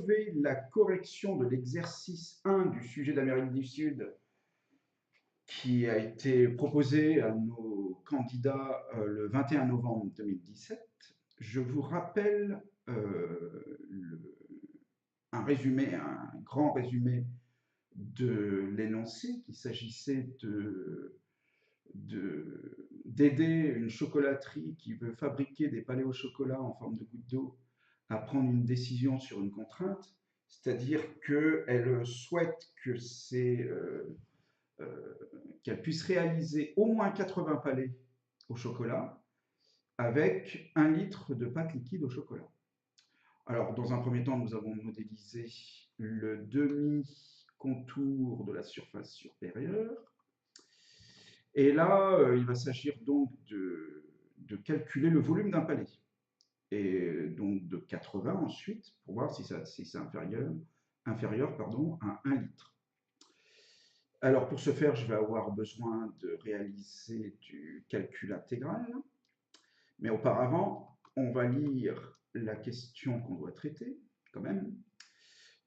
relever la correction de l'exercice 1 du sujet d'Amérique du Sud qui a été proposé à nos candidats le 21 novembre 2017. Je vous rappelle un résumé, un grand résumé de l'énoncé, qu'il s'agissait d'aider une chocolaterie qui veut fabriquer des palets au chocolat en forme de gouttes d'eau à prendre une décision sur une contrainte, c'est-à-dire qu'elle souhaite que qu'elle puisse réaliser au moins 80 palets au chocolat avec 1 litre de pâte liquide au chocolat. Alors, dans un premier temps, nous avons modélisé le demi-contour de la surface supérieure. Et là, il va s'agir donc de calculer le volume d'un palais. Et donc de 80 ensuite, pour voir si c'est inférieur à 1 litre. Alors pour ce faire, je vais avoir besoin de réaliser du calcul intégral. Mais auparavant, on va lire la question qu'on doit traiter, quand même.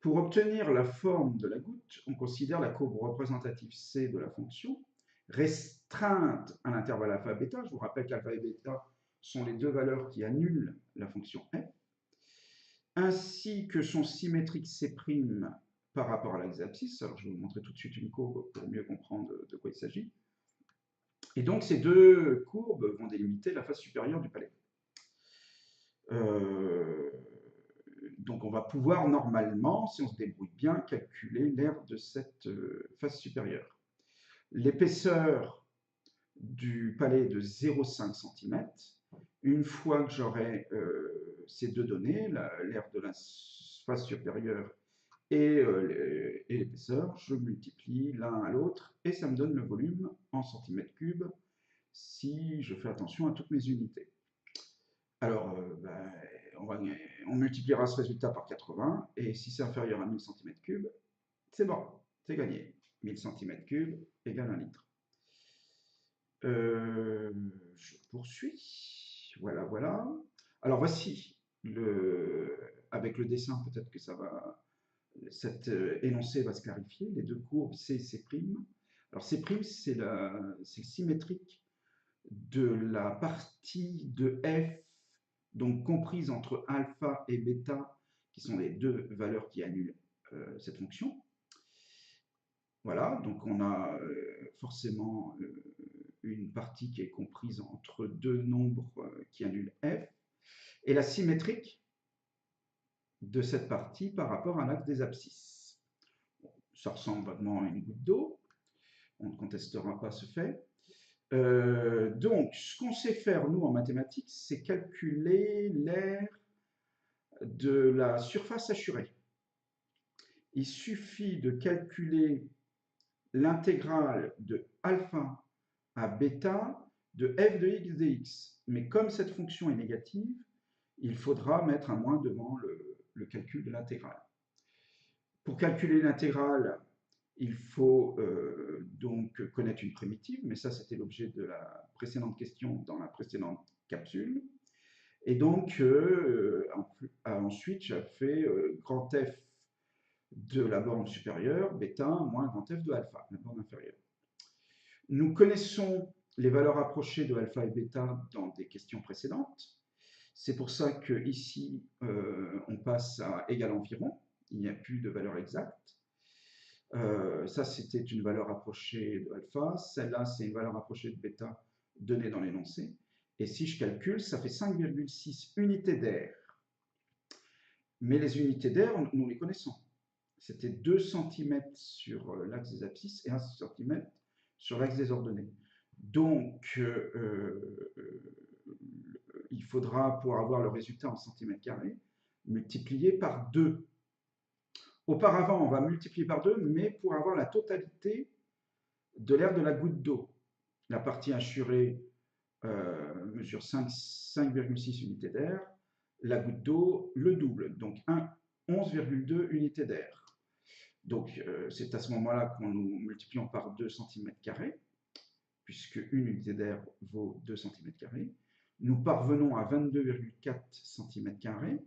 Pour obtenir la forme de la goutte, on considère la courbe représentative C de la fonction, restreinte à l'intervalle alpha et bêta. Je vous rappelle qu'alpha et bêta sont les deux valeurs qui annulent la fonction f, ainsi que son symétrique C' par rapport à l'axe abscisse. Alors je vais vous montrer tout de suite une courbe pour mieux comprendre de quoi il s'agit. Et donc ces deux courbes vont délimiter la face supérieure du palais. Donc on va pouvoir normalement, si on se débrouille bien, calculer l'aire de cette face supérieure. L'épaisseur du palais est de 0,5 cm. Une fois que j'aurai ces deux données, l'aire de la face supérieure et l'épaisseur, je multiplie l'un à l'autre et ça me donne le volume en centimètres cubes si je fais attention à toutes mes unités. Alors, on multipliera ce résultat par 80 et si c'est inférieur à 1000 cm3, c'est bon, c'est gagné. 1000 cm3 égale 1 litre. Je poursuis. Voilà, voilà. Alors voici, avec le dessin, peut-être que ça va, cet énoncé va se clarifier. Les deux courbes C et C'. Alors C', c'est symétrique de la partie de f, donc comprise entre alpha et bêta, qui sont les deux valeurs qui annulent cette fonction. Voilà, donc on a forcément une partie qui est comprise entre deux nombres qui annulent f, et la symétrique de cette partie par rapport à l'axe des abscisses. Bon, ça ressemble vaguement à une goutte d'eau, on ne contestera pas ce fait. Donc, ce qu'on sait faire, nous, en mathématiques, c'est calculer l'aire de la surface assurée. Il suffit de calculer l'intégrale de alpha à bêta de f de x dx. Mais comme cette fonction est négative, il faudra mettre un moins devant le calcul de l'intégrale. Pour calculer l'intégrale, il faut donc connaître une primitive, mais ça c'était l'objet de la précédente question dans la précédente capsule. Et donc ensuite j'ai fait grand F de la borne supérieure, bêta, moins grand F de alpha, la borne inférieure. Nous connaissons les valeurs approchées de alpha et bêta dans des questions précédentes. C'est pour ça que ici on passe à égal environ, il n'y a plus de valeur exacte. Ça, c'était une valeur approchée de alpha. Celle-là, c'est une valeur approchée de bêta donnée dans l'énoncé. Et si je calcule, ça fait 5,6 unités d'air. Mais les unités d'air, nous les connaissons. C'était 2 cm sur l'axe des abscisses et 1 cm sur l'axe des ordonnées. Donc, il faudra, pour avoir le résultat en centimètres carrés, multiplier par 2. Auparavant, on va multiplier par 2, mais pour avoir la totalité de l'aire de la goutte d'eau. La partie assurée mesure 5,6 unités d'air, la goutte d'eau le double, donc 11,2 unités d'air. Donc c'est à ce moment-là qu'on nous multiplions par 2 cm², puisque une unité d'air vaut 2 cm². Nous parvenons à 22,4 cm².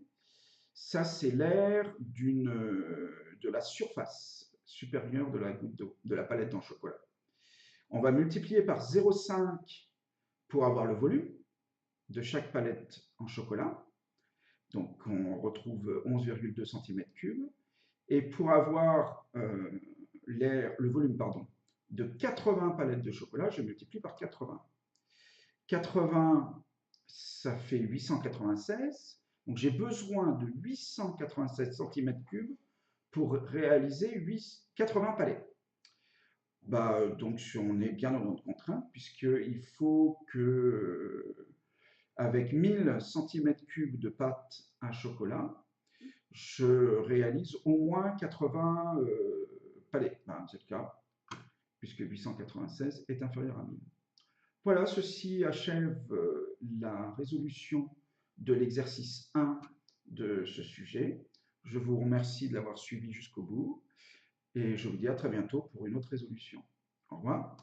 Ça, c'est l'air de la surface supérieure de la goutte d'eau, de la palette en chocolat. On va multiplier par 0,5 pour avoir le volume de chaque palette en chocolat. Donc, on retrouve 11,2 cm3. Et pour avoir le volume de 80 palettes de chocolat, je multiplie par 80. 80, ça fait 896. Donc, j'ai besoin de 896 cm3 pour réaliser 80 palets. Donc, on est bien dans notre contrainte, puisqu'il faut que, avec 1000 cm3 de pâte à chocolat, je réalise au moins 80 palets. C'est le cas, puisque 896 est inférieur à 1000. Voilà, ceci achève la résolution de l'exercice 1 de ce sujet. Je vous remercie de l'avoir suivi jusqu'au bout et je vous dis à très bientôt pour une autre résolution. Au revoir.